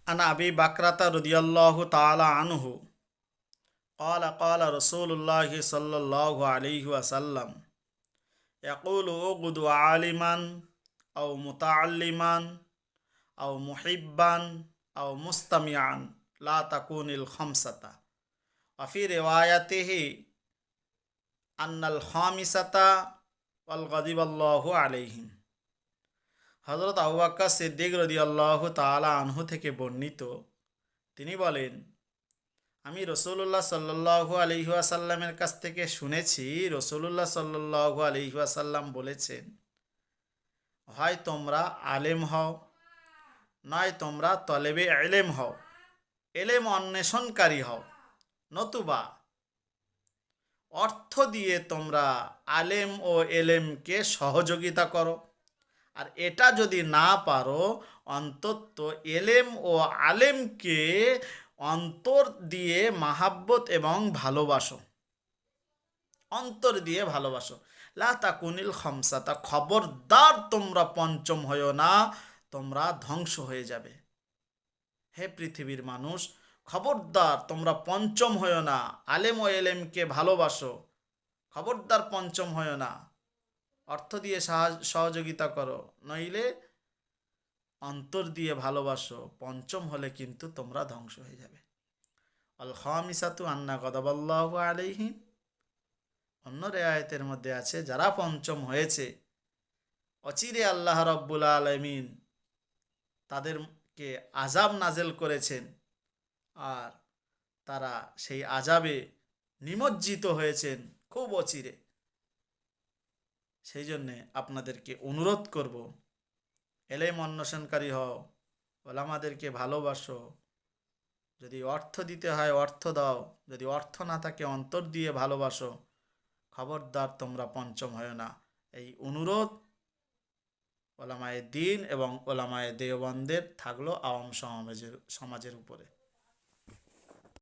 আন আবি বাকরাতা রাদিয়াল্লাহু তাআলা আনহু قال قال رسول الله صلى الله عليه وسلم يقول اغد عالما أو متعلما أو محبا أو مستمعا لا تكون الخمسة وفي روايته أن الخامسة والغضب الله عليهم হযরত আবু বকর সিদ্দিক রাদিয়াল্লাহু তাআলা আনহু থেকে বর্ণিত, তিনি বলেন, আমি রসুল্লাহ সাল্লাল্লাহু আলাইহি ওয়াসাল্লামের কাছ থেকে শুনেছি, রসুল্লাহ সাল্লাল্লাহু আলাইহি ওয়াসাল্লাম বলেছেন, হয় তোমরা আলেম হও, নয় তোমরা তলেবে এলেম হও, এলেম অন্বেষণকারী হও, নতুবা অর্থ দিয়ে তোমরা আলেম ও এলেমকে সহযোগিতা করো। আর এটা যদি না পারো, অন্তত এলেম ও আলেমকে অন্তর দিয়ে মাহাব্বত এবং ভালোবাসো, অন্তর দিয়ে ভালোবাসো। লা তাকুনিল খামসাতা, খবরদার তোমরা পঞ্চম হয়েও না, তোমরা ধ্বংস হয়ে যাবে। হে পৃথিবীর মানুষ, খবরদার তোমরা পঞ্চম হয়েও না, আলেম ও এলেমকে ভালোবাসো, খবরদার পঞ্চম হয়েও না, অর্থ দিয়ে সহযোগিতা করো, নইলে অন্তর দিয়ে ভালোবাসো, পঞ্চম হলে কিন্তু তোমরা ধ্বংস হয়ে যাবে। আল খামিসাতু আন্না গদাবাল্লাহু আলাইহিম, অন্য রেয়ায়েতের মধ্যে আছে, যারা পঞ্চম হয়েছে অচিরে আল্লাহ রাব্বুল আলামিন তাদেরকে আযাব নাজেল করেছেন, আর তারা সেই আযাবে নিমজ্জিত হয়েছেন খুব অচিরে। সেই জন্যে আপনাদেরকে অনুরোধ করব, এলেম অন্বেষণকারী হও, ওলামাদেরকে ভালোবাসো, যদি অর্থ দিতে হয় অর্থ দাও, যদি অর্থ না থাকে অন্তর দিয়ে ভালোবাসো, খবরদার তোমরা পঞ্চম হয় না। এই অনুরোধ ওলামায়ে দ্বীন এবং ওলামায়ে দেওবন্দের থাকলো আওয়াম সমাজের উপরে।